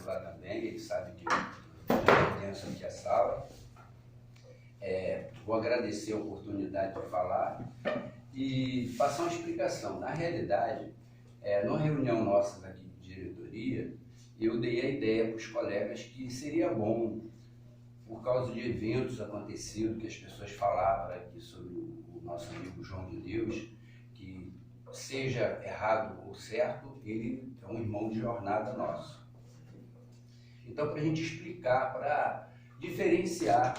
lá também, ele sabe que eu pertenço aqui à sala. Vou agradecer a oportunidade de falar e passar uma explicação. Na realidade, numa reunião nossa aqui de diretoria, eu dei a ideia para os colegas que seria bom, por causa de eventos acontecidos, que as pessoas falavam aqui sobre o nosso amigo João de Deus, que seja errado ou certo, ele é um irmão de jornada nosso. Então, para a gente explicar, para diferenciar,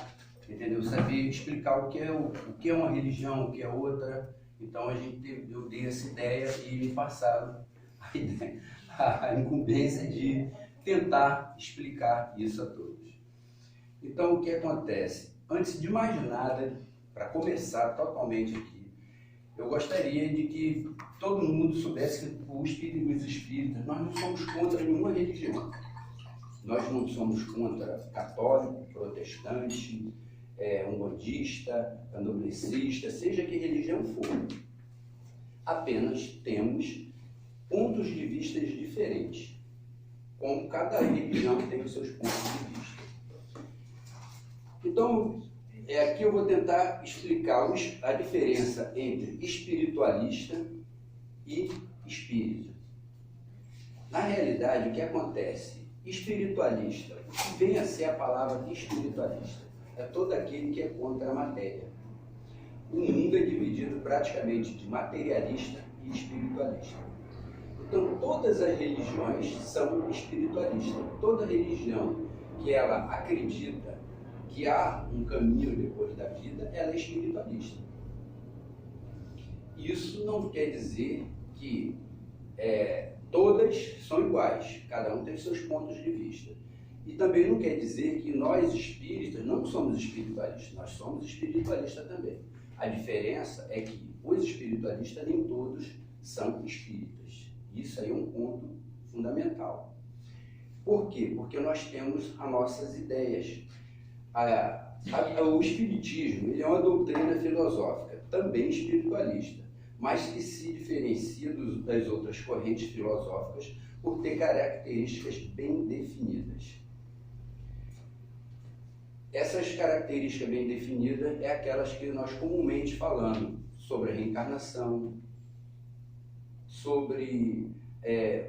entendeu? Saber explicar o que é uma religião, o que é outra. Então, eu dei essa ideia e me passaram a incumbência de tentar explicar isso a todos. Então, o que acontece? Antes de mais nada, para começar totalmente aqui, eu gostaria de que todo mundo soubesse que os espíritas, nós não somos contra nenhuma religião. Nós não somos contra católico, protestante, umbandista, candomblessista, seja que religião for. Apenas temos pontos de vista diferentes, como cada religião tem os seus pontos de vista. Então, aqui eu vou tentar explicar a diferença entre espiritualista e espírita. Na realidade, o que acontece? Espiritualista, o que vem a ser a palavra espiritualista? É todo aquele que é contra a matéria. O mundo é dividido praticamente de materialista e espiritualista. Então, todas as religiões são espiritualistas. Toda religião que ela acredita que há um caminho depois da vida, ela é espiritualista. Isso não quer dizer que todas são iguais, cada um tem seus pontos de vista. E também não quer dizer que nós espíritas não somos espiritualistas, nós somos espiritualistas também. A diferença é que os espiritualistas nem todos são espíritas. Isso aí é um ponto fundamental. Por quê? Porque nós temos as nossas ideias. O espiritismo ele é uma doutrina filosófica, também espiritualista, mas que se diferencia das outras correntes filosóficas por ter características bem definidas. Essas características bem definidas é aquelas que nós comumente falamos sobre a reencarnação, sobre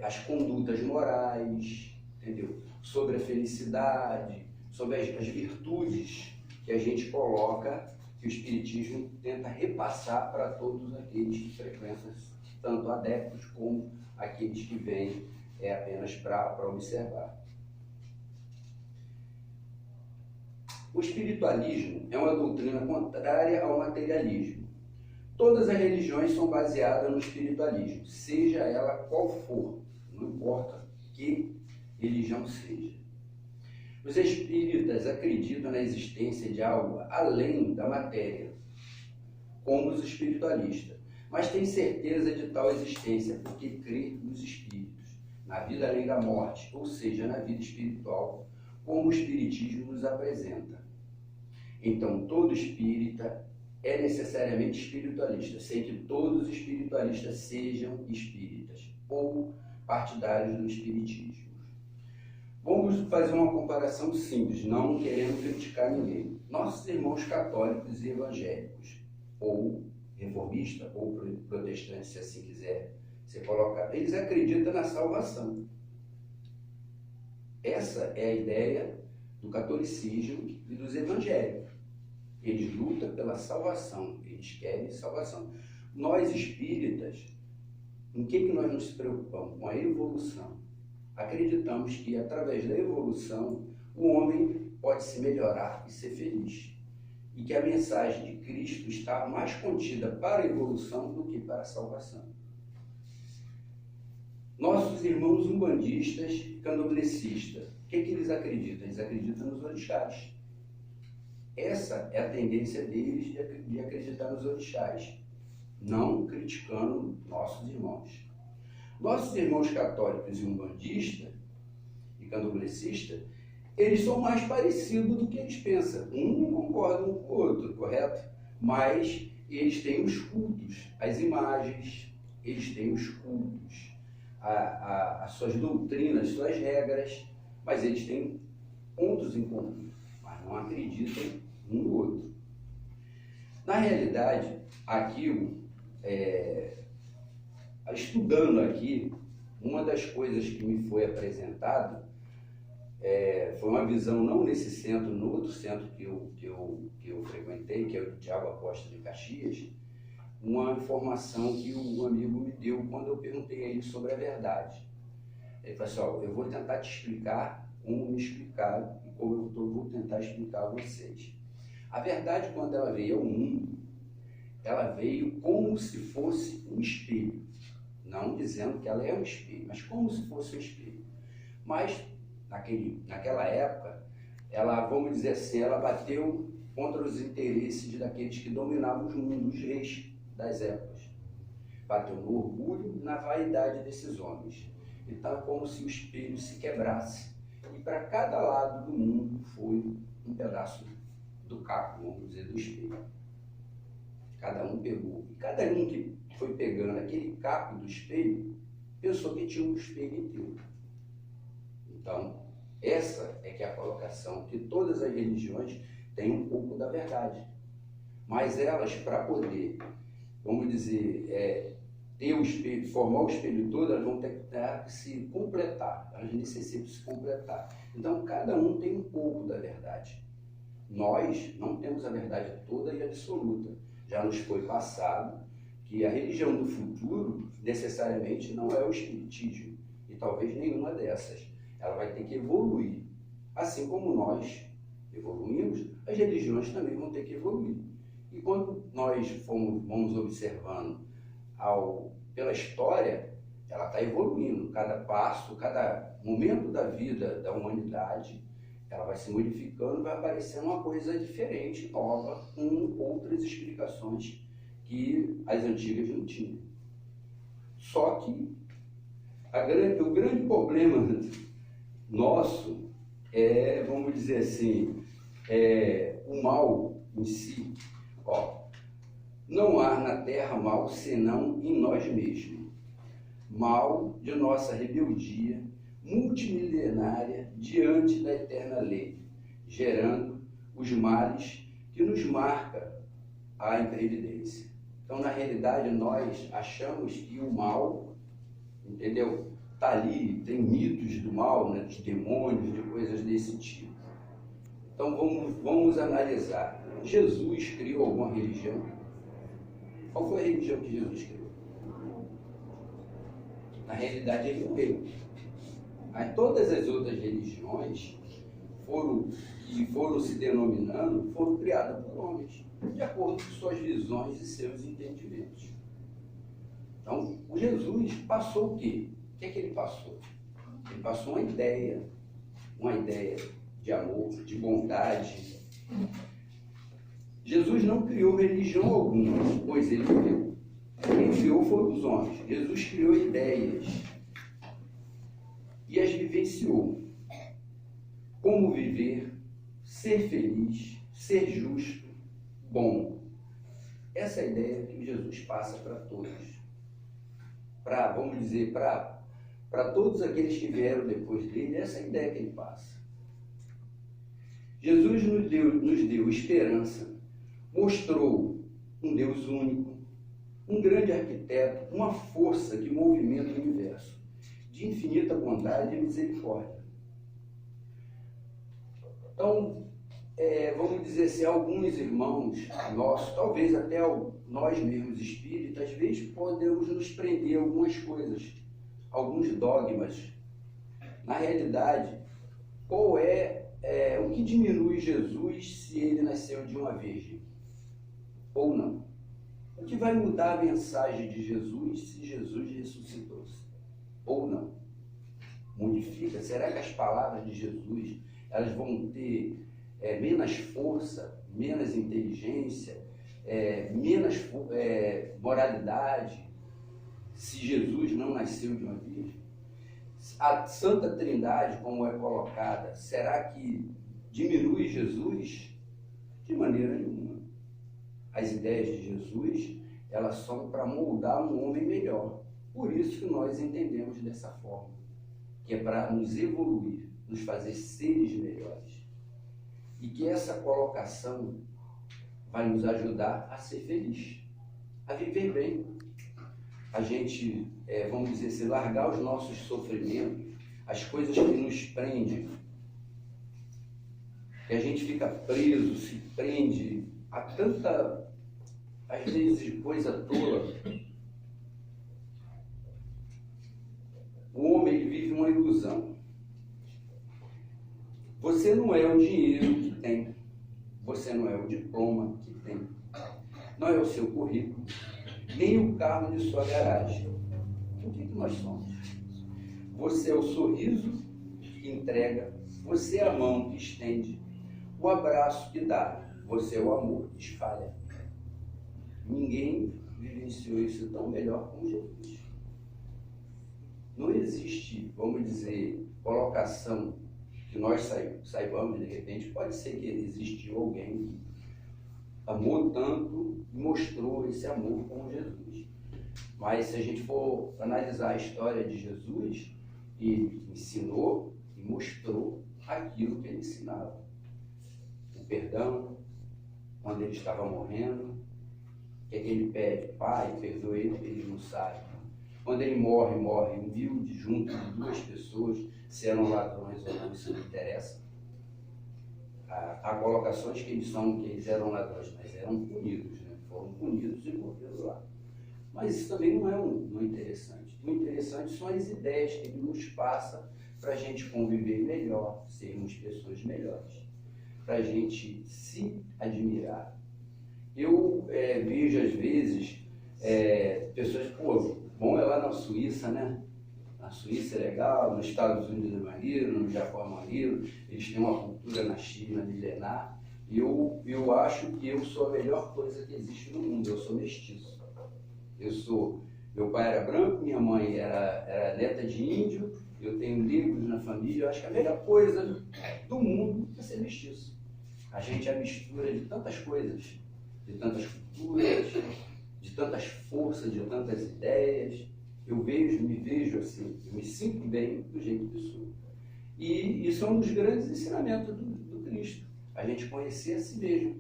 as condutas morais, entendeu? Sobre a felicidade, sobre as virtudes que a gente coloca, que o Espiritismo tenta repassar para todos aqueles que frequentam, tanto adeptos como aqueles que vêm apenas para observar. O espiritualismo é uma doutrina contrária ao materialismo. Todas as religiões são baseadas no espiritualismo, seja ela qual for, não importa que religião seja. Os espíritas acreditam na existência de algo além da matéria, como os espiritualistas, mas têm certeza de tal existência porque crê nos espíritos, na vida além da morte, ou seja, na vida espiritual, como o Espiritismo nos apresenta. Então, todo espírita é necessariamente espiritualista, sem que todos os espiritualistas sejam espíritas ou partidários do Espiritismo. Vamos fazer uma comparação simples, não querendo criticar ninguém. Nossos irmãos católicos e evangélicos, ou reformistas, ou protestantes, se assim quiser ser colocado, eles acreditam na salvação. Essa é a ideia do catolicismo e dos evangélicos. Eles lutam pela salvação, eles querem salvação. Nós espíritas, em que nós nos preocupamos? Com a evolução. Acreditamos que, através da evolução, o homem pode se melhorar e ser feliz. E que a mensagem de Cristo está mais contida para a evolução do que para a salvação. Nossos irmãos umbandistas, candomblecistas, o que eles acreditam? Eles acreditam nos orixás. Essa é a tendência deles de acreditar nos orixás, não criticando nossos irmãos. Nossos irmãos católicos e umbandistas e candomblecistas, eles são mais parecidos do que eles pensam. Um não concorda um com o outro, correto? Mas eles têm os cultos, as imagens, eles têm os cultos, as suas doutrinas, suas regras, mas eles têm pontos em comum, mas não acreditam um no outro. Na realidade, aquilo, estudando aqui, uma das coisas que me foi apresentada foi uma visão, não nesse centro, no outro centro que eu frequentei, que é o Thiago Apóstolo de Caxias, uma informação que um amigo me deu quando eu perguntei a ele sobre a verdade. Ele falou assim, ó, eu vou tentar te explicar como me explicaram e como eu vou tentar explicar a vocês. A verdade, quando ela veio ao mundo, ela veio como se fosse um espelho. Não dizendo que ela é um espelho, mas como se fosse um espelho. Mas, naquela época, ela, vamos dizer assim, ela bateu contra os interesses daqueles que dominavam os mundos, os reis das épocas. Bateu no orgulho e na vaidade desses homens. Então, como se o espelho se quebrasse. E para cada lado do mundo foi um pedaço do caco, vamos dizer, do espelho. Cada um pegou. E cada um que foi pegando aquele caco do espelho, pensou que tinha um espelho inteiro. Então, essa é que é a colocação, que todas as religiões têm um pouco da verdade. Mas elas, para poder, vamos dizer, ter o espelho, formar o espelho todo, elas vão ter que se completar, elas necessitam se completar. Então, cada um tem um pouco da verdade. Nós não temos a verdade toda e absoluta. Já nos foi passado que a religião do futuro necessariamente não é o espiritismo, e talvez nenhuma dessas. Ela vai ter que evoluir. Assim como nós evoluímos, as religiões também vão ter que evoluir. E quando nós vamos observando pela história, ela está evoluindo. Cada passo, cada momento da vida da humanidade, ela vai se modificando, vai aparecendo uma coisa diferente, nova, com outras explicações que as antigas não tinham. Só que o grande problema nosso vamos dizer assim, o mal em si. Não há na terra mal senão em nós mesmos. Mal de nossa rebeldia multimilenária diante da eterna lei, gerando os males que nos marca a imprevidência. Então, na realidade, nós achamos que o mal, entendeu? Está ali, tem mitos do mal, né, de demônios, de coisas desse tipo. Então, vamos analisar. Jesus criou alguma religião? Qual foi a religião que Jesus criou? Na realidade, ele morreu. Aí, todas as outras religiões que foram se denominando, foram criadas por homens, de acordo com suas visões e seus entendimentos. Então, o Jesus passou o quê? O que é que ele passou? Ele passou uma ideia de amor, de bondade. Jesus não criou religião alguma, pois ele criou. Quem criou foram os homens. Jesus criou ideias e as vivenciou. Como viver, ser feliz, ser justo, bom. Essa é a ideia que Jesus passa para todos. Vamos dizer, para todos aqueles que vieram depois dele, essa é a ideia que ele passa. Jesus nos deu esperança, mostrou um Deus único, um grande arquiteto, uma força que movimenta o universo, de infinita bondade e misericórdia. Então, vamos dizer assim, alguns irmãos nossos, talvez até nós mesmos espíritas, às vezes podemos nos prender a algumas coisas, alguns dogmas. Na realidade, qual o que diminui Jesus se ele nasceu de uma virgem? Ou não? O que vai mudar a mensagem de Jesus se Jesus ressuscitou-se? Ou não? Modifica? Será que as palavras de Jesus elas vão ter menos força, menos inteligência, menos moralidade, se Jesus não nasceu de uma virgem? A Santa Trindade, como é colocada, será que diminui Jesus? De maneira nenhuma. As ideias de Jesus, elas são para moldar um homem melhor. Por isso que nós entendemos dessa forma, que é para nos evoluir. nos fazer seres melhores. E que essa colocação vai nos ajudar a ser feliz, a viver bem. A gente, vamos dizer assim, largar os nossos sofrimentos, as coisas que nos prendem, que a gente fica preso, se prende a tanta, às vezes, coisa tola. O homem, ele vive uma ilusão. Você não é o dinheiro que tem, você não é o diploma que tem, não é o seu currículo, nem o carro de sua garagem. O que nós somos? Você é o sorriso que entrega, você é a mão que estende, o abraço que dá, você é o amor que espalha. Ninguém vivenciou isso tão melhor como Jesus. Não existe, vamos dizer, colocação que nós saibamos, de repente, pode ser que existiu alguém que amou tanto e mostrou esse amor como Jesus. Mas se a gente for analisar a história de Jesus, ele ensinou e mostrou aquilo que ele ensinava. O perdão, quando ele estava morrendo, o que é que ele pede? Pai, perdoe ele, eles não sabem. Quando ele morre humilde, junto de duas pessoas, se eram ladrões ou não, isso não interessa. Há colocações que eles eram ladrões, mas eram punidos, né? Foram punidos e morreram lá. Mas isso também não é um interessante. O interessante são as ideias que ele nos passa para a gente conviver melhor, sermos pessoas melhores, para a gente se admirar. Eu vejo às vezes pessoas, bom é lá na Suíça, né? Na Suíça é legal, nos Estados Unidos é maneiro, no Japão é maneiro, eles têm uma cultura na China milenar, e eu acho que eu sou a melhor coisa que existe no mundo, eu sou mestiço. Meu pai era branco, minha mãe era neta de índio, eu tenho negros na família, eu acho que a melhor coisa do mundo é ser mestiço. A gente é a mistura de tantas coisas, de tantas culturas, de tantas forças, de tantas ideias. Eu me vejo assim, eu me sinto bem do jeito que sou. E isso é um dos grandes ensinamentos do Cristo. A gente conhecer a si mesmo,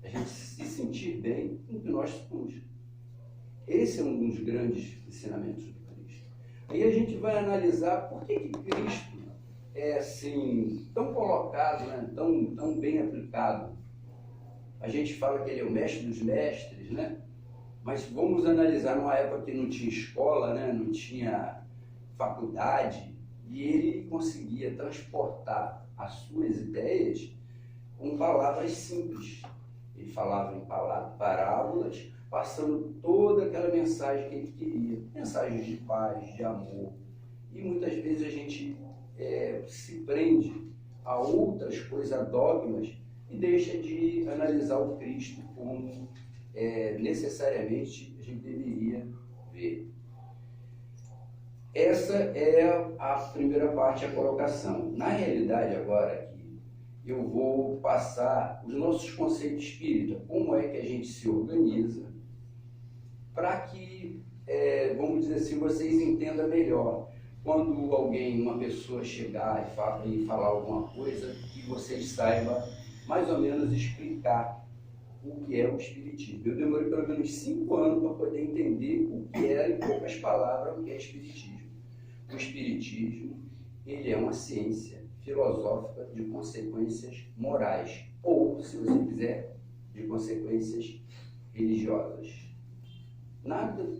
a gente se sentir bem com o que nós somos. Esse é um dos grandes ensinamentos do Cristo. Aí a gente vai analisar por que Cristo é assim, tão colocado, né? tão bem aplicado. A gente fala que ele é o mestre dos mestres, né? Mas vamos analisar numa época que não tinha escola, né? Não tinha faculdade, e ele conseguia transportar as suas ideias com palavras simples. Ele falava em parábolas, passando toda aquela mensagem que ele queria, mensagens de paz, de amor. E muitas vezes a gente se prende a outras coisas, a dogmas, e deixa de analisar o Cristo como necessariamente a gente deveria ver. Essa é a primeira parte, a colocação. Na realidade, agora aqui, eu vou passar os nossos conceitos espíritas, como é que a gente se organiza, para que, vamos dizer assim, vocês entendam melhor. Quando uma pessoa chegar e falar alguma coisa, que vocês saibam mais ou menos explicar o que é o Espiritismo. Eu demorei pelo menos 5 anos para poder entender o que era, em poucas palavras, o que é Espiritismo. O Espiritismo, ele é uma ciência filosófica de consequências morais, ou, se você quiser, de consequências religiosas.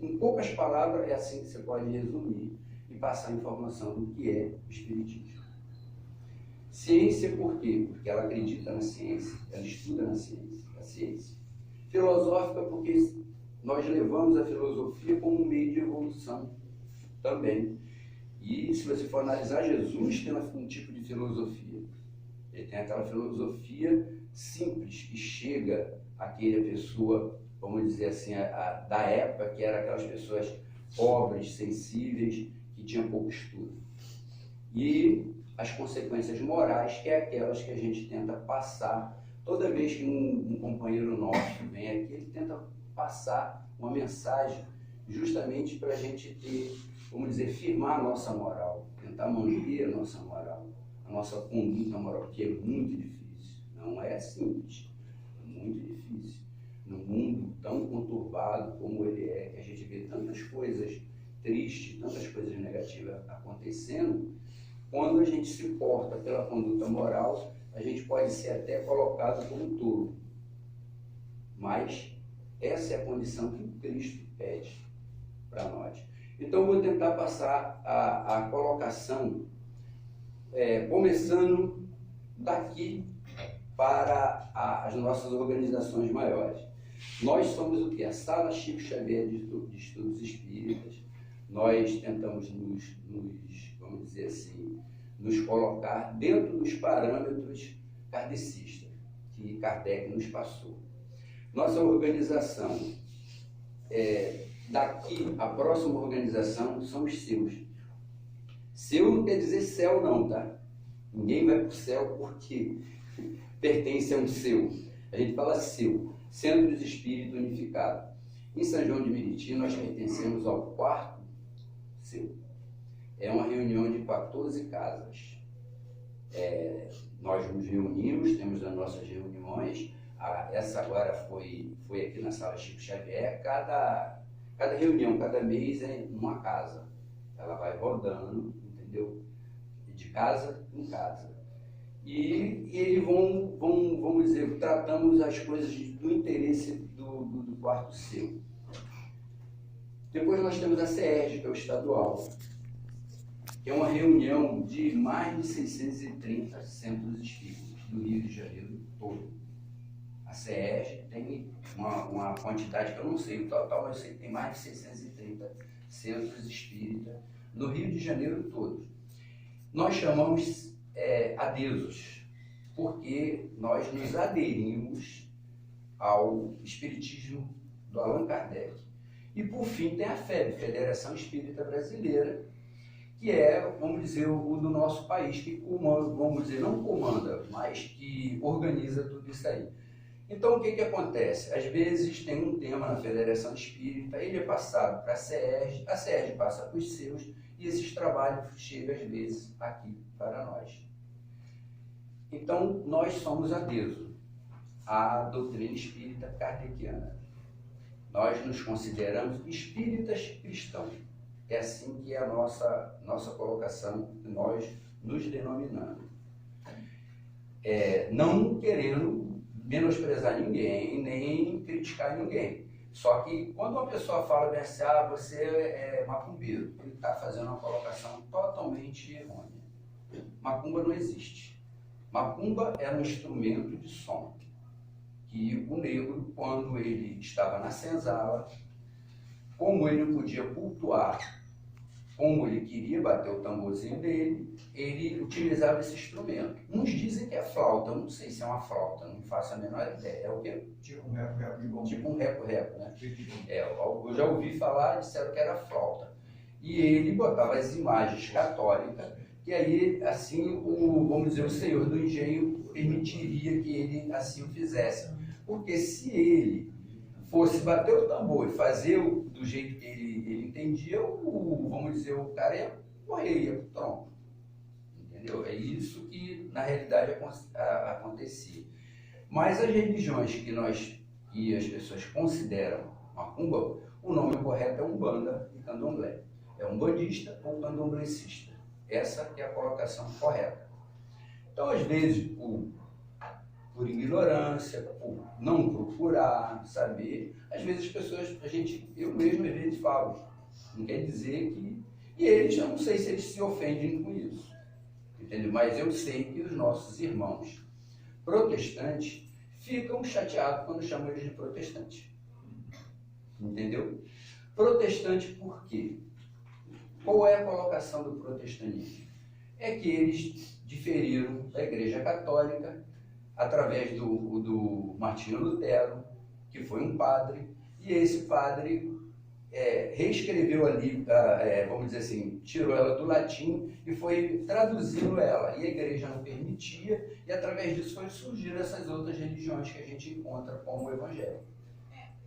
Em poucas palavras, é assim que você pode resumir e passar a informação do que é o Espiritismo. Ciência por quê? Porque ela acredita na ciência, ela estuda na ciência, a ciência. Filosófica porque nós levamos a filosofia como um meio de evolução também. E se você for analisar, Jesus tem um tipo de filosofia. Ele tem aquela filosofia simples, que chega àquela pessoa, vamos dizer assim, da época, que eram aquelas pessoas pobres, sensíveis, que tinham pouco estudo. E as consequências morais, que é aquelas que a gente tenta passar. Toda vez que um companheiro nosso vem aqui, ele tenta passar uma mensagem justamente para a gente ter, vamos dizer, firmar a nossa moral, tentar manter a nossa moral, a nossa conduta moral, que é muito difícil. Não é simples, é muito difícil. Num mundo tão conturbado como ele é, que a gente vê tantas coisas tristes, tantas coisas negativas acontecendo, quando a gente se porta pela conduta moral, a gente pode ser até colocado como tolo. Mas essa é a condição que Cristo pede para nós. Então eu vou tentar passar a colocação, começando daqui para as nossas organizações maiores. Nós somos o que? A Sala Chico Xavier de Estudos Espíritas. Nós tentamos vamos dizer assim, nos colocar dentro dos parâmetros kardecistas que Kardec nos passou. Nossa organização, daqui a próxima organização são os seus. Seu não quer dizer céu não, tá? Ninguém vai para o céu porque pertence a um seu. A gente fala seu, Centro de Espírito Unificado. Em São João de Meriti, nós pertencemos ao quarto seu. É uma reunião de 14 casas. Nós nos reunimos, temos as nossas reuniões. Essa agora foi aqui na Sala Chico Xavier. Cada reunião, cada mês é uma casa. Ela vai rodando, entendeu? De casa em casa. E eles vamos dizer, tratamos as coisas do interesse do quarto seu. Depois nós temos a CERJ, que é o estadual, que é uma reunião de mais de 630 centros espíritas do Rio de Janeiro todo. A CERJ tem uma quantidade que eu não sei o total, mas eu sei que tem mais de 630 centros espíritas no Rio de Janeiro todo. Nós chamamos adeusos, porque nós nos aderimos ao espiritismo do Allan Kardec. E por fim tem a FEB, Federação Espírita Brasileira, que é, vamos dizer, o do nosso país, que comanda, vamos dizer, não comanda, mas que organiza tudo isso aí. Então o que acontece? Às vezes tem um tema na Federação Espírita, ele é passado para a CERJ passa para os seus, e esses trabalhos chegam às vezes aqui para nós. Então, nós somos adeusos à doutrina espírita kardeciana. Nós nos consideramos espíritas cristãos. É assim que é a nossa colocação, nós nos denominamos. Não querendo menosprezar ninguém, nem criticar ninguém. Só que quando uma pessoa fala bem assim, você é macumbeiro, ele está fazendo uma colocação totalmente errônea. Macumba não existe. Macumba era um instrumento de som, que o negro, quando ele estava na senzala, como ele não podia cultuar, como ele queria bater o tamborzinho dele, ele utilizava esse instrumento. Uns dizem que é flauta, eu não sei se é uma flauta, não faço a menor ideia. É o quê? Tipo um reco-reco de bom. Tipo um reco-reco, né? Eu já ouvi falar, disseram que era flauta. E ele botava as imagens católicas, que aí, assim, vamos dizer, o senhor do engenho permitiria que ele assim o fizesse. Porque se ele fosse bater o tambor e fazer do jeito que ele entendia, vamos dizer, o cara ia morrer, ia pro tronco. Entendeu? É isso que, na realidade, acontecia. Mas as religiões que as pessoas consideram macumba, o nome correto é Umbanda e Candomblé. É umbandista ou candomblecista. Essa é a colocação correta. Então, às vezes, por ignorância, por não procurar saber, às vezes as pessoas, eu mesmo às vezes falo, não quer dizer que... E eles, eu não sei se eles se ofendem com isso, entendeu? Mas eu sei que os nossos irmãos protestantes ficam chateados quando chamam eles de protestantes. Entendeu? Protestante por quê? Qual é a colocação do protestantismo? É que eles diferiram da Igreja Católica através do Martinho Lutero, que foi um padre, e esse padre reescreveu ali, vamos dizer assim, tirou ela do latim e foi traduzindo ela. E a igreja não permitia, e através disso foi surgindo essas outras religiões que a gente encontra como o Evangelho.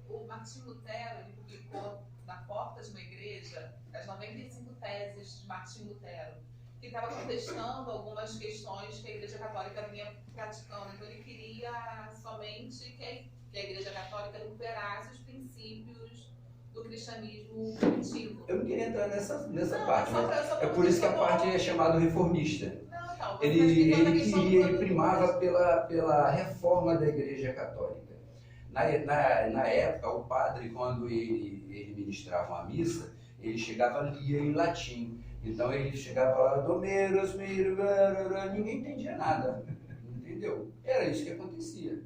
O Martinho Lutero, ele publicou na porta de uma igreja as 95 teses de Martinho Lutero. que estava contestando algumas questões que a Igreja Católica vinha praticando. Então ele queria somente que a Igreja Católica recuperasse os princípios do cristianismo primitivo. Eu não queria entrar nessa Não, parte, só mas pra é por isso que a parte é chamada reformista. Ele primava pela reforma da Igreja Católica. Na época, o padre, quando ele ministrava uma missa, ele chegava e lia em latim. Então ele chegava lá, Domeros, ninguém entendia nada, entendeu? Era isso que acontecia.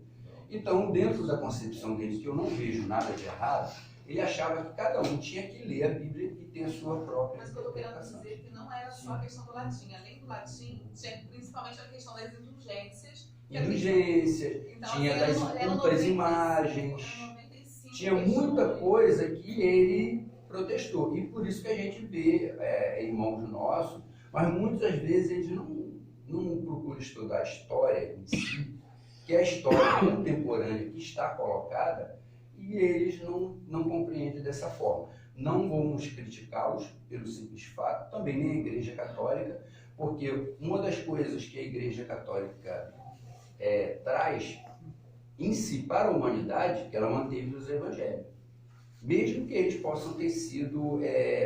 Então, dentro da concepção dele, que eu não vejo nada de errado, ele achava que cada um tinha que ler a Bíblia e ter a sua própria Mas o que eu estou querendo interpretação. dizer é que não era só a questão do latim. Além do latim, tinha principalmente a questão das indulgências. Indulgências, Então, tinha das culpas 95, imagens, 95 tinha muita coisa que ele protestou. E por isso que a gente vê irmãos nossos, mas muitas vezes eles não procuram estudar a história em si, que é a história contemporânea que está colocada, e eles não compreendem dessa forma. Não vamos criticá-los pelo simples fato, também nem a Igreja Católica, porque uma das coisas que a Igreja Católica traz em si para a humanidade, que ela manteve os evangelhos. Mesmo que eles possam ter sido,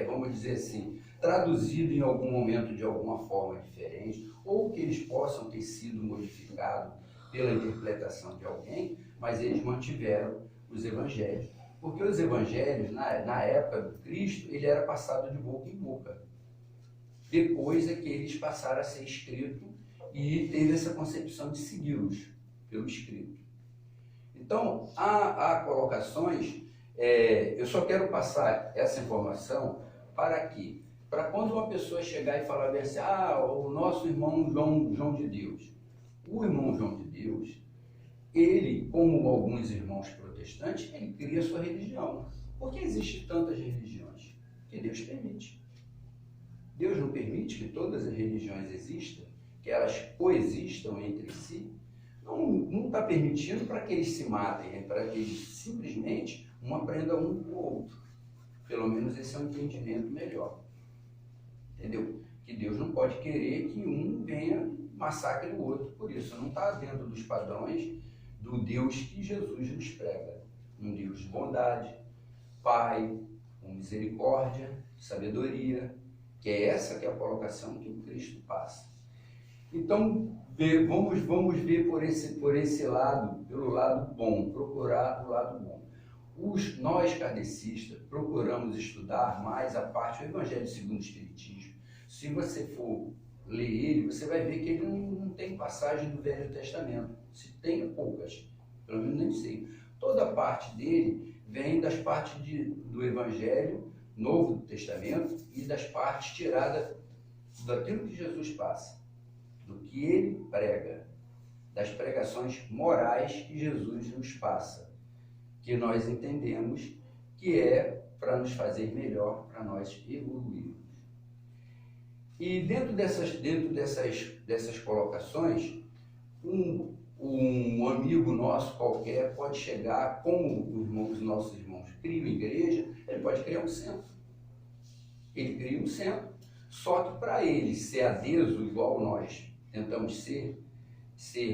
vamos dizer assim, traduzidos em algum momento de alguma forma diferente, ou que eles possam ter sido modificados pela interpretação de alguém, mas eles mantiveram os evangelhos. Porque os evangelhos, na época do Cristo, ele era passado de boca em boca. Depois é que eles passaram a ser escritos e teve essa concepção de segui-los pelo escrito. Então, há colocações, eu só quero passar essa informação para quê? Para quando uma pessoa chegar e falar bem assim, o nosso irmão João de Deus. O irmão João de Deus, ele, como alguns irmãos protestantes, ele cria a sua religião. Por que existem tantas religiões? Porque Deus permite. Deus não permite que todas as religiões existam, que elas coexistam entre si. Não está permitindo para que eles se matem, para que eles simplesmente um aprenda um com o outro. Pelo menos esse é um entendimento melhor. Entendeu? Que Deus não pode querer que um venha massacre o outro. Por isso, não está dentro dos padrões do Deus que Jesus nos prega. Um Deus de bondade, Pai, com misericórdia, sabedoria, que é essa que é a colocação que o Cristo passa. Então, vamos ver por esse lado, pelo lado bom, procurar o lado bom. Nós kardecistas procuramos estudar mais a parte do Evangelho segundo o Espiritismo. Se você for ler ele, você vai ver que ele não tem passagem do Velho Testamento. Se tem, poucas, pelo menos nem sei. Toda a parte dele vem das partes do Evangelho Novo Testamento e das partes tiradas daquilo que Jesus passa, do que ele prega, das pregações morais que Jesus nos passa, que nós entendemos que é para nos fazer melhor, para nós evoluirmos. E dentro dessas colocações, um amigo nosso qualquer pode chegar, como os nossos irmãos criam igreja, ele pode criar um centro. Ele cria um centro, só que para ele ser adeso, igual nós tentamos ser,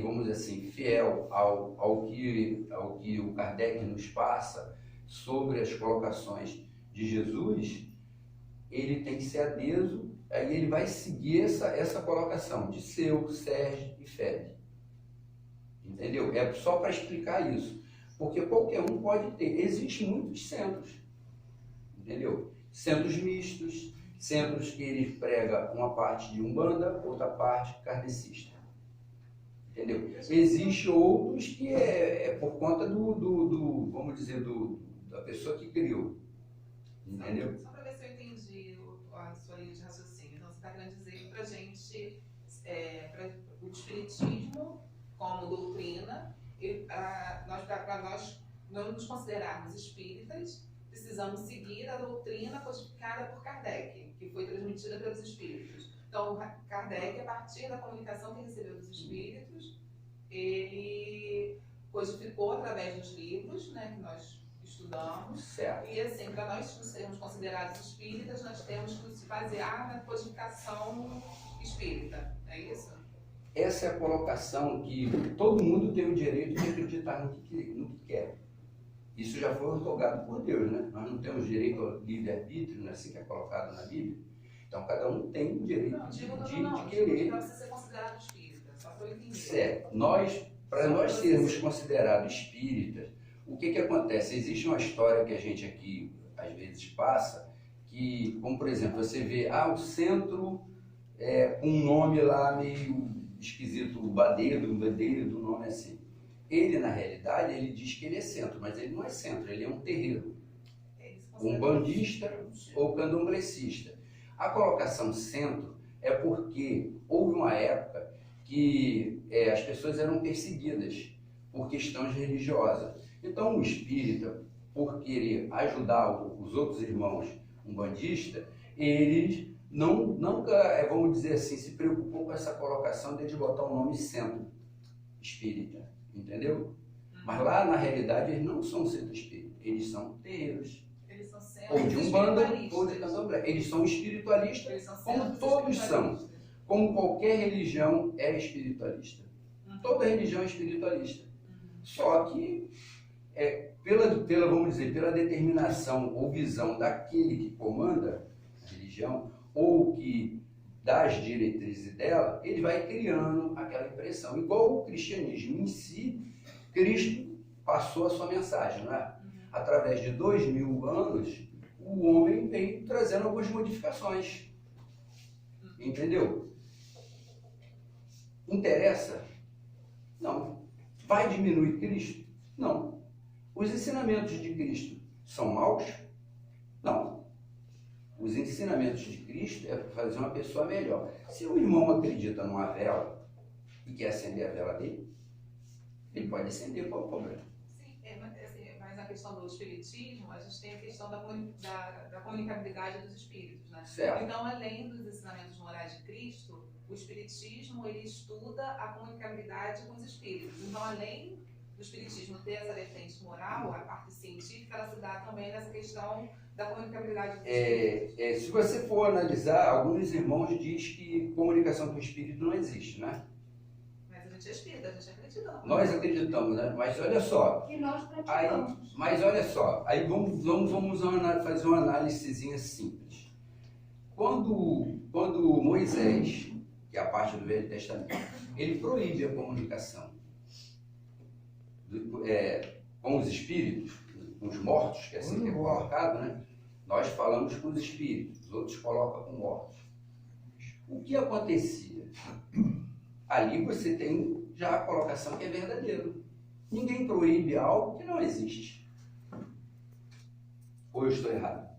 vamos dizer assim, fiel ao que o Kardec nos passa sobre as colocações de Jesus, ele tem que ser adeso, aí ele vai seguir essa colocação de Seu, Sérgio e Fede. Entendeu? É só para explicar isso. Porque qualquer um pode ter. Existem muitos centros. Entendeu? Centros mistos, centros que ele prega uma parte de Umbanda, outra parte kardecista. Entendeu? Existem outros que é por conta vamos dizer, da pessoa que criou. Entendeu? Só para ver se eu entendi a sua linha de raciocínio. Então, você está querendo dizer que para a gente, para o espiritismo como doutrina, para nós não nos considerarmos espíritas, precisamos seguir a doutrina codificada por Kardec, que foi transmitida pelos espíritos. Então, Kardec, a partir da comunicação que recebeu dos espíritos, ele codificou através dos livros, né, que nós estudamos. Certo. E assim, para nós sermos considerados espíritas, nós temos que se basear na codificação espírita, é isso? Essa é a colocação que todo mundo tem o direito de acreditar no que quer. Isso já foi otorgado por Deus, né? Nós não temos direito ao livre-arbítrio, não é assim que é colocado na Bíblia? Então, cada um tem o direito de querer. Para você ser considerado espírita, só para eu entender. Certo. Para nós sermos considerados espíritas, o que acontece? Existe uma história que a gente aqui, às vezes, passa, que, como por exemplo, você vê, o centro com um nome lá meio esquisito, o Badeiro, do nome assim. Ele, na realidade, ele diz que ele é centro, mas ele não é centro, ele é um terreiro. Umbandista ou candomblessista. A colocação centro é porque houve uma época que as pessoas eram perseguidas por questões religiosas. Então, o espírita, por querer ajudar os outros irmãos umbandistas, eles nunca, vamos dizer assim, se preocupou com essa colocação de botar o nome centro espírita, entendeu? Mas lá, na realidade, eles não são centro espírita, eles são terreiros. Eles são Ou de umbanda, ou de candomblé. Eles são espiritualistas, como todos são. Como qualquer religião é espiritualista. Toda religião é espiritualista. Só que, vamos dizer, pela determinação ou visão daquele que comanda a religião, ou que dá as diretrizes dela, ele vai criando aquela impressão. Igual o cristianismo em si, Cristo passou a sua mensagem, não é? Através de 2000 anos, o homem vem trazendo algumas modificações. Entendeu? Interessa? Não. Vai diminuir Cristo? Não. Os ensinamentos de Cristo são maus? Não. Os ensinamentos de Cristo é para fazer uma pessoa melhor. Se o irmão acredita numa vela e quer acender a vela dele, ele pode acender, qual é o problema? Sim, mas na questão do espiritismo, a gente tem a questão da comunicabilidade dos espíritos, né? Certo. Então, além dos ensinamentos morais de Cristo, o espiritismo, ele estuda a comunicabilidade com os espíritos. Então, além do espiritismo ter essa vertente moral, a parte científica, ela se dá também nessa questão da comunicabilidade dos espíritos. Se você for analisar, alguns irmãos dizem que comunicação com o espírito não existe, né? Mas a gente é espírita, a gente acredita. Nós acreditamos, né? Mas olha só. E nós praticamos. Mas olha só, aí vamos fazer uma análisezinha simples. Quando Moisés, que é a parte do Velho Testamento, ele proíbe a comunicação com os espíritos, com os mortos, que é assim que é colocado, né? Nós falamos com os espíritos, os outros colocam com mortos. O que acontecia? Ali você tem já a colocação que é verdadeiro. Ninguém proíbe algo que não existe. Ou eu estou errado?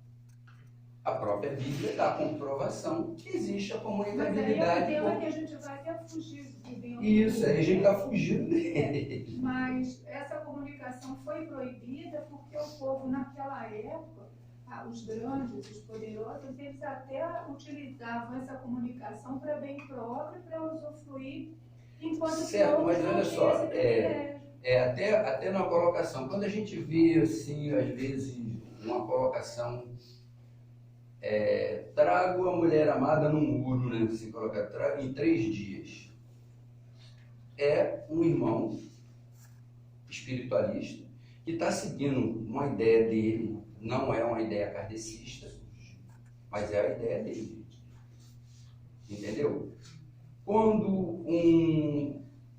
A própria Bíblia dá a comprovação que existe a comunicabilidade. Mas aí é um tema que a gente vai até fugir do bem. Isso, aí a gente está fugindo dele. Mas essa comunicação foi proibida porque o povo, naquela época, os grandes, os poderosos, eles até utilizavam essa comunicação para bem próprio, para usufruir, enquanto certo, que mas olha só, até até na colocação, quando a gente vê, assim, às vezes, uma colocação, trago a mulher amada no muro, né, se colocar, em 3 dias. É um irmão espiritualista que está seguindo uma ideia dele, não é uma ideia kardecista, mas é a ideia dele. Entendeu? Quando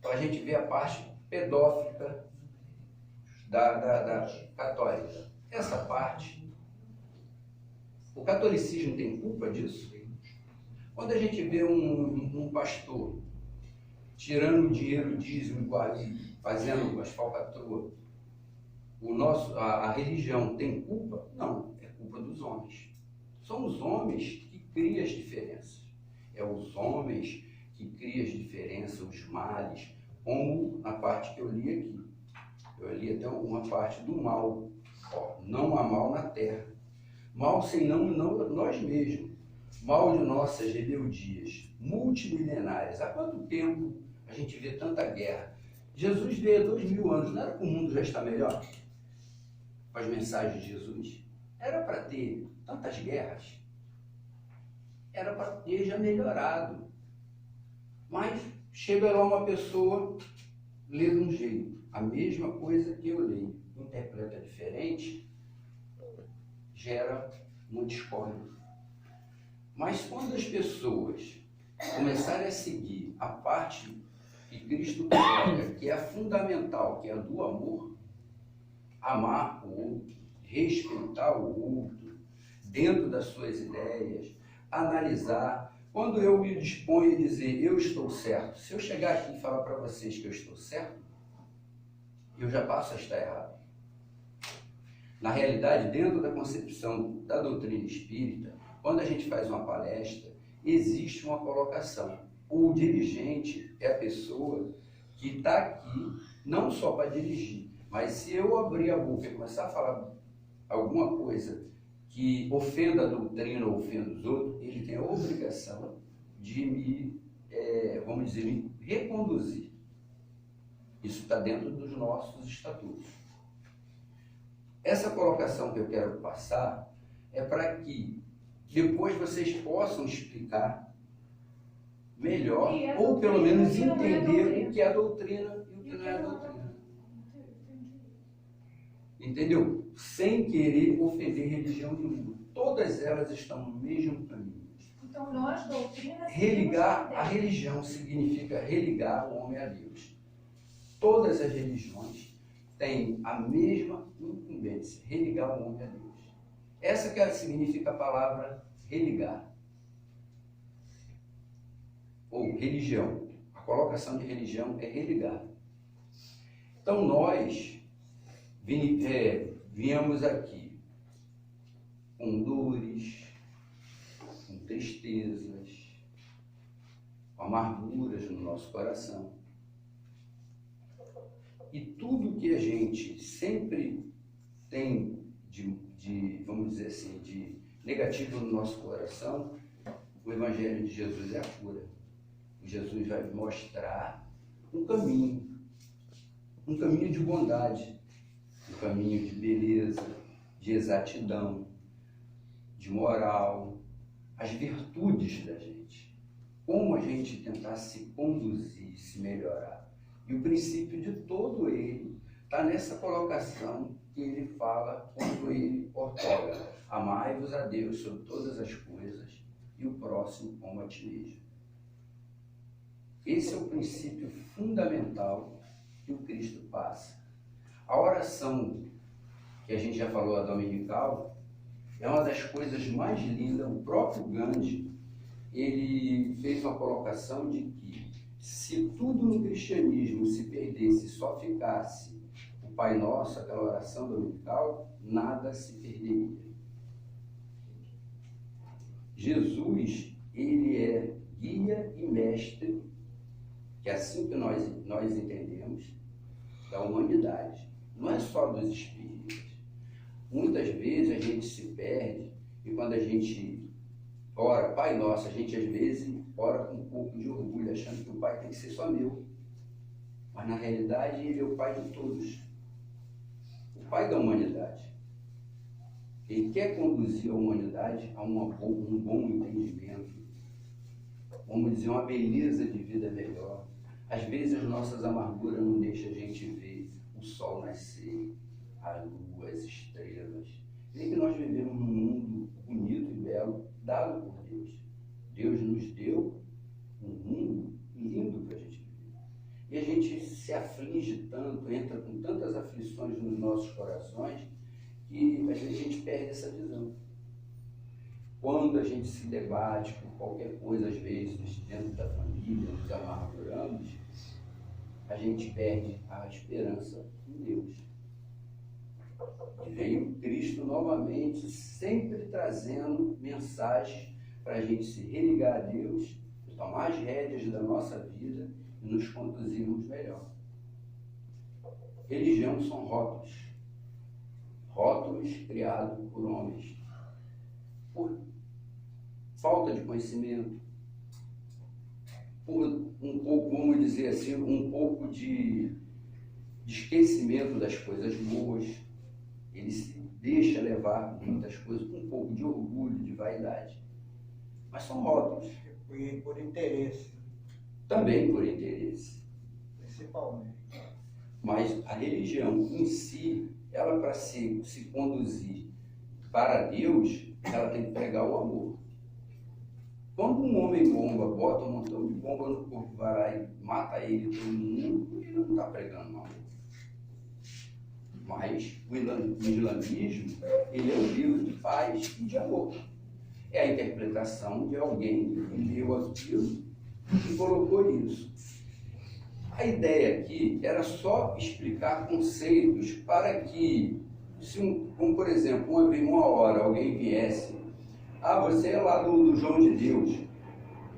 a gente vê a parte pedófila da católica, essa parte, o catolicismo tem culpa disso? Quando a gente vê um pastor tirando o dinheiro dízimo igual, fazendo as falcatruas, a religião tem culpa? Não, é culpa dos homens. São os homens que criam as diferenças. É os homens que criam as diferenças, os males, como na parte que eu li aqui. Eu li até uma parte do mal. Não há mal na terra. Mal senão nós mesmos. Mal de nossas rebeldias multimilenárias. Há quanto tempo a gente vê tanta guerra? Jesus veio há 2000 anos. Não era para o mundo já estar melhor? Com as mensagens de Jesus? Era para ter tantas guerras? Era para ter já melhorado. Mas chega lá uma pessoa, lê de um jeito, a mesma coisa que eu leio, interpreta diferente, gera uma discórdia. Mas quando as pessoas começarem a seguir a parte que Cristo coloca, que é a fundamental, que é a do amor, amar o outro, respeitar o outro, dentro das suas ideias, analisar. Quando eu me disponho a dizer eu estou certo, se eu chegar aqui e falar para vocês que eu estou certo, eu já passo a estar errado. Na realidade, dentro da concepção da doutrina espírita, quando a gente faz uma palestra, existe uma colocação. O dirigente é a pessoa que está aqui não só para dirigir, mas se eu abrir a boca e começar a falar alguma coisa que ofenda a doutrina ou ofenda os outros, ele tem a obrigação de me, vamos dizer, me reconduzir. Isso está dentro dos nossos estatutos. Essa colocação que eu quero passar é para que depois vocês possam explicar melhor, ou pelo menos entender o que é a doutrina e o que não é a doutrina. Entendeu? Sem querer ofender religião nenhuma. Todas elas estão no mesmo caminho. Então, nós, doutrina... Religar a religião significa religar o homem a Deus. Todas as religiões têm a mesma incumbência, religar o homem a Deus. Essa que significa a palavra religar. Ou religião. A colocação de religião é religar. Então nós viemos aqui com dores, com tristezas, com amarguras no nosso coração. E tudo que a gente sempre tem vamos dizer assim, de negativo no nosso coração, o Evangelho de Jesus é a cura. Jesus vai mostrar um caminho de bondade, um caminho de beleza, de exatidão, de moral, as virtudes da gente, como a gente tentar se conduzir, se melhorar. E o princípio de todo ele está nessa colocação que ele fala quando ele ortoga: amai-vos a Deus sobre todas as coisas e o próximo como a ti mesmo. Esse é o princípio fundamental que o Cristo passa. A oração, que a gente já falou, a dominical, é uma das coisas mais lindas. O próprio Gandhi, ele fez uma colocação de que se tudo no cristianismo se perdesse, só ficasse o Pai Nosso, aquela oração dominical, nada se perderia. Jesus, ele é guia e mestre, que é assim que nós entendemos, da humanidade. Não é só dos espíritos. Muitas vezes a gente se perde e quando a gente ora, Pai Nosso, a gente às vezes ora com um pouco de orgulho, achando que o Pai tem que ser só meu. Mas na realidade ele é o Pai de todos. O Pai da humanidade. Ele quer conduzir a humanidade a um bom entendimento, vamos dizer, uma beleza de vida melhor. Às vezes as nossas amarguras não deixam a gente ver o sol nascer, a lua, as estrelas. Nem que nós vivemos num mundo bonito e belo, dado por Deus. Deus nos deu um mundo lindo para a gente viver. E a gente se aflige tanto, entra com tantas aflições nos nossos corações, que às vezes a gente perde essa visão. Quando a gente se debate com qualquer coisa, às vezes, dentro da família, nos amarguramos, a gente perde a esperança em Deus. E veio Cristo novamente, sempre trazendo mensagens para a gente se religar a Deus, tomar as rédeas da nossa vida e nos conduzirmos melhor. Religião são rótulos. Rótulos criados por homens. Por falta de conhecimento, por um pouco, vamos dizer assim, um pouco de esquecimento das coisas boas. Ele se deixa levar por muitas coisas, com um pouco de orgulho, de vaidade. Mas são rótulos. Por interesse. também por interesse. Principalmente. Mas a religião em si, ela para se conduzir para Deus, ela tem que pregar o amor. Quando um homem bomba bota um montão de bomba no corpo, vai lá e mata ele, todo mundo, ele não está pregando o amor. Mas o islamismo, ele é um livro de paz e de amor. É a interpretação de alguém que leu aquilo e colocou isso. A ideia aqui era só explicar conceitos para que, como por exemplo, uma hora alguém viesse, você é lá do João de Deus,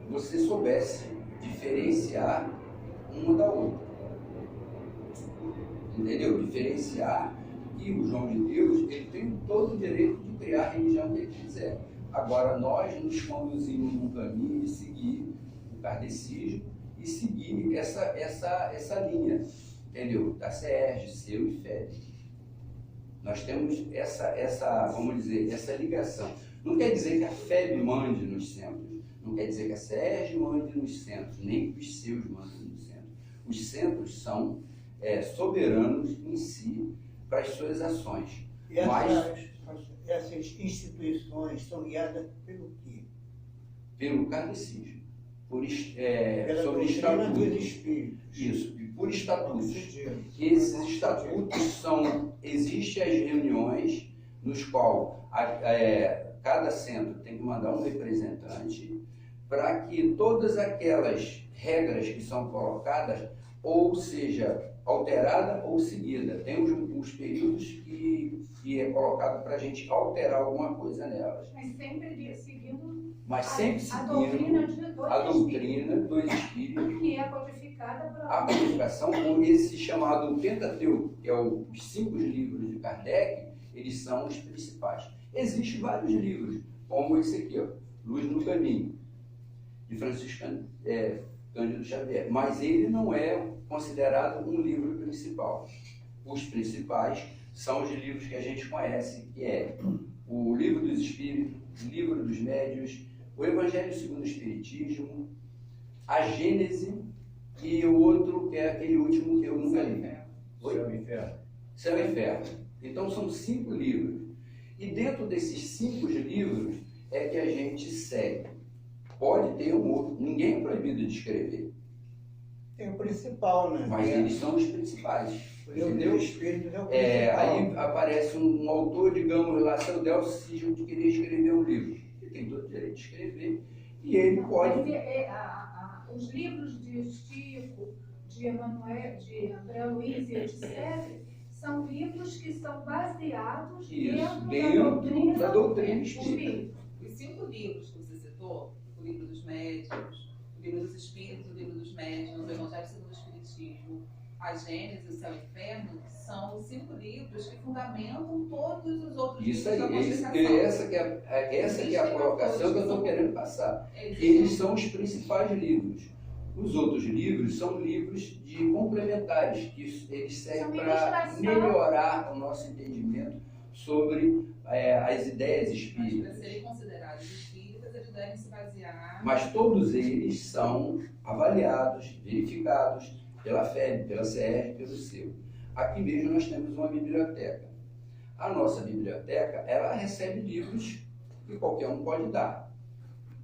você soubesse diferenciar uma da outra. Entendeu? Diferenciar que o João de Deus, ele tem todo o direito de criar a religião que ele quiser. Agora, nós nos conduzimos num caminho de seguir o kardecismo e seguir essa linha, entendeu? Da SERJ, seu e FEB. Nós temos vamos dizer, essa ligação. Não quer dizer que a FEB mande nos centros, não quer dizer que a SERJ mande nos centros, nem que os seus mandem nos centros. Os centros são soberanos em si para as suas ações. E essas instituições são guiadas pelo quê? Pelo kardecismo. Pela Sobre doutrina dos estatutos. espíritos. Isso, e por estatutos. Decidido. Esses estatutos existem as reuniões nos quais cada centro tem que mandar um representante para que todas aquelas regras que são colocadas ou seja alterada ou seguida. Tem uns períodos que é colocado para a gente alterar alguma coisa nelas. Mas Sempre sempre seguindo seguindo a doutrina dos espíritos, que é codificada por a codificação, por esse chamado Pentateuco, que é os 5 livros de Kardec, eles são os principais. Existem vários livros, como esse aqui, ó, Luz no Caminho, de Francisco Cândido Xavier, mas ele não é considerado um livro principal. Os principais são os livros que a gente conhece, que é o Livro dos Espíritos, o Livro dos Médiuns, o Evangelho segundo o Espiritismo, a Gênese e o outro, que é aquele último que eu nunca li. Céu e Inferno. Céu e Inferno. Então são 5 livros. E dentro desses 5 livros é que a gente segue. Pode ter um outro. Ninguém é proibido de escrever. Tem o principal, né? Mas eles são os principais. O livro Entendeu? dos espíritos é o principal. Aí aparece um autor, digamos lá, seu Delcio Cisne, que queria escrever um livro. Ele tem todo o direito de escrever. E ele pode. Os livros de Chico, de Emanuel, de André Luiz e etc., são livros que são baseados dentro da doutrina espírita. Os 5 livros que você citou, o Livro dos Médiuns, o Livro dos Espíritos, o Livro dos Médiuns, o Evangelho segundo o Espiritismo, a Gênese e o Céu e o Inferno, são 5 livros que fundamentam todos os outros Isso livros aí, da codificação. essa que é a colocação que eu estou querendo passar. Eles são os principais livros. Os outros livros são livros complementares, que eles servem para melhorar o nosso entendimento sobre as ideias Mas espíritas. para serem considerados espíritas, eles devem se basear... Mas todos eles são avaliados, verificados pela FEB, pela CR, pelo seu. Aqui mesmo nós temos uma biblioteca. A nossa biblioteca, ela recebe livros que qualquer um pode dar.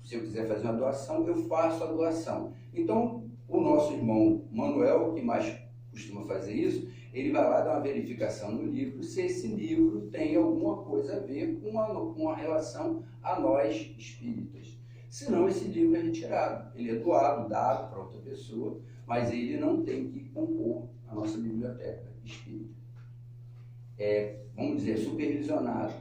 Se eu quiser fazer uma doação, eu faço a doação. Então, o nosso irmão Manuel, que mais costuma fazer isso, ele vai lá dar uma verificação no livro, se esse livro tem alguma coisa a ver com a relação a nós espíritas. Senão, esse livro é retirado. Ele é doado, dado para outra pessoa, mas ele não tem que compor a nossa biblioteca espírita. Vamos dizer, supervisionado.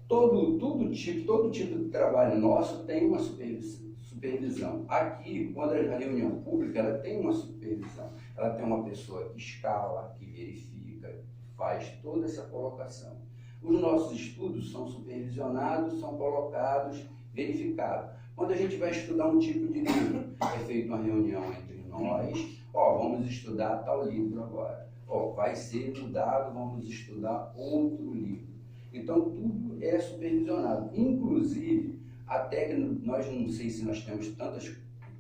Todo tipo de trabalho nosso tem uma supervisão. Aqui, quando a reunião pública, ela tem uma supervisão. Ela tem uma pessoa que escala, que verifica, faz toda essa colocação. Os nossos estudos são supervisionados, são colocados, verificados. Quando a gente vai estudar um tipo de livro, é feita uma reunião entre nós, vamos estudar tal livro agora. Vai ser mudado, vamos estudar outro livro. Então, tudo é supervisionado. Inclusive, até que nós não sei se nós temos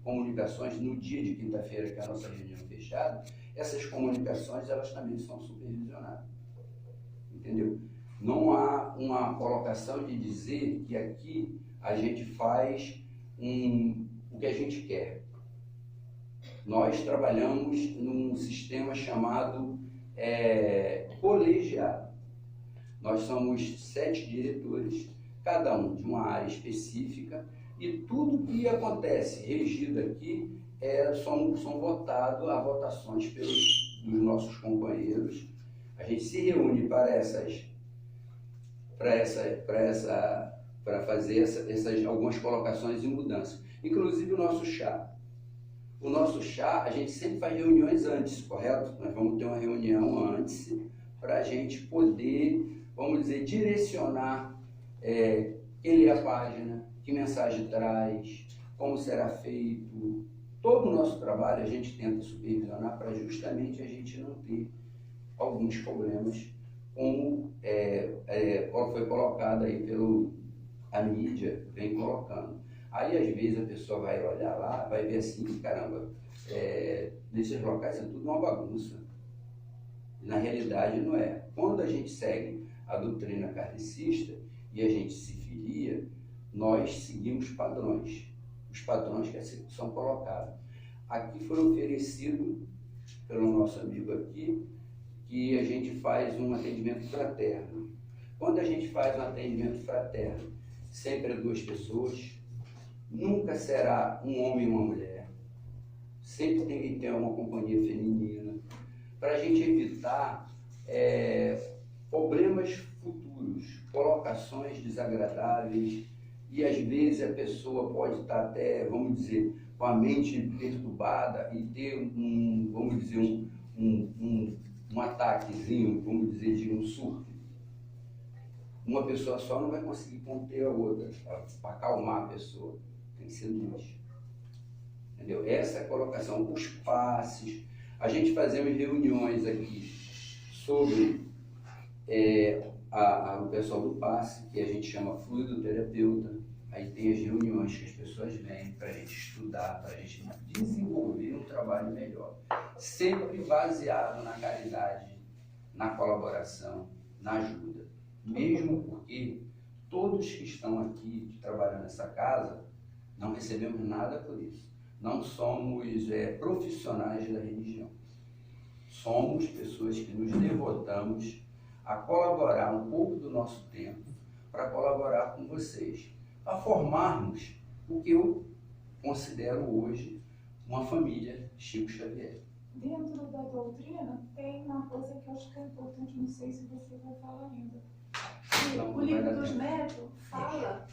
comunicações no dia de quinta-feira, que é a nossa reunião fechada, essas comunicações, elas também são supervisionadas. Entendeu? Não há uma colocação de dizer que aqui a gente faz o que a gente quer. Nós trabalhamos num sistema chamado colegiado. Nós somos 7 diretores, cada um de uma área específica, e tudo que acontece regido aqui são votados a votações dos nossos companheiros. A gente se reúne para fazer essas algumas colocações e mudanças. Inclusive o nosso chá. O nosso chá, a gente sempre faz reuniões antes, correto? Nós vamos ter uma reunião antes para a gente poder, vamos dizer, direcionar quem lê a página, que mensagem traz, como será feito. Todo o nosso trabalho a gente tenta supervisionar para justamente a gente não ter alguns problemas, como foi colocado aí a mídia vem colocando. Aí, às vezes, a pessoa vai olhar lá, vai ver assim, caramba, nesses locais é tudo uma bagunça. Na realidade, não é. Quando a gente segue a doutrina kardecista e a gente se filia, nós seguimos padrões. Os padrões que são colocados. Aqui foi oferecido pelo nosso amigo aqui, que a gente faz um atendimento fraterno. Quando a gente faz um atendimento fraterno, sempre é 2 pessoas, nunca será um homem e uma mulher, sempre tem que ter uma companhia feminina, para a gente evitar problemas futuros, colocações desagradáveis, e às vezes a pessoa pode estar até, vamos dizer, com a mente perturbada e ter um ataquezinho, vamos dizer, de um surto. Uma pessoa só não vai conseguir conter a outra, para acalmar a pessoa. Tem que ser 2. Entendeu? Essa é a colocação. Os passes. A gente fazemos reuniões aqui sobre o pessoal do passe, que a gente chama fluidoterapeuta. Aí tem as reuniões que as pessoas vêm para a gente estudar, para a gente desenvolver um trabalho melhor. Sempre baseado na caridade, na colaboração, na ajuda. Mesmo porque todos que estão aqui trabalhando nessa casa, não recebemos nada por isso. Não somos profissionais da religião. Somos pessoas que nos devotamos a colaborar um pouco do nosso tempo para colaborar com vocês, a formarmos o que eu considero hoje uma família Chico Xavier. Dentro da doutrina tem uma coisa que eu acho que é importante, não sei se você vai falar ainda. O Livro dos Métodos fala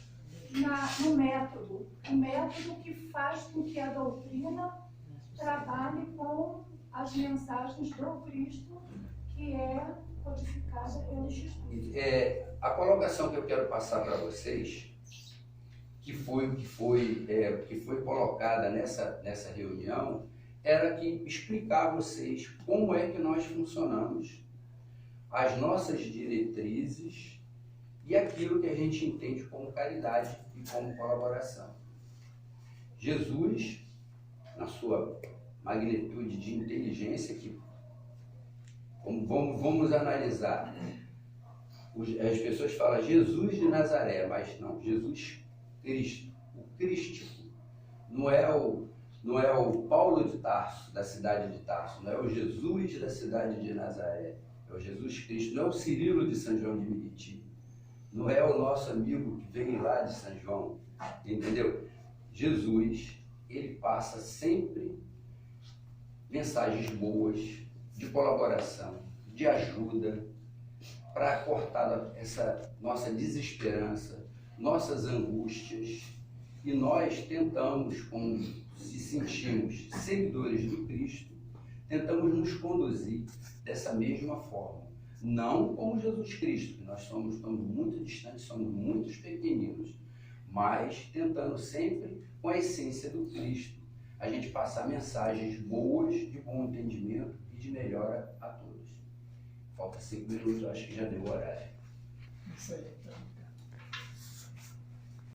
no método, o método que faz com que a doutrina trabalhe com as mensagens do Cristo, que é codificada pelos estudos. A colocação que eu quero passar para vocês, que foi colocada nessa reunião, era que explicar a vocês como é que nós funcionamos, as nossas diretrizes e aquilo que a gente entende como caridade e como colaboração. Jesus, na sua magnitude de inteligência, que vamos analisar, as pessoas falam Jesus de Nazaré, mas não, Jesus Cristo, o crístico, não é o Paulo de Tarso, da cidade de Tarso, não é o Jesus da cidade de Nazaré, é o Jesus Cristo, não é o Cirilo de São João de Meriti, não é o nosso amigo que veio lá de São João, entendeu? Jesus, ele passa sempre mensagens boas, de colaboração, de ajuda, para cortar essa nossa desesperança, nossas angústias, e nós tentamos, como se sentimos seguidores do Cristo, tentamos nos conduzir dessa mesma forma. Não como Jesus Cristo, que nós estamos muito distantes, somos muito pequeninos, mas tentando sempre, com a essência do Cristo, a gente passar mensagens boas, de bom entendimento e de melhora a todos. Falta 5 minutos, acho que já deu o horário. Isso aí, então.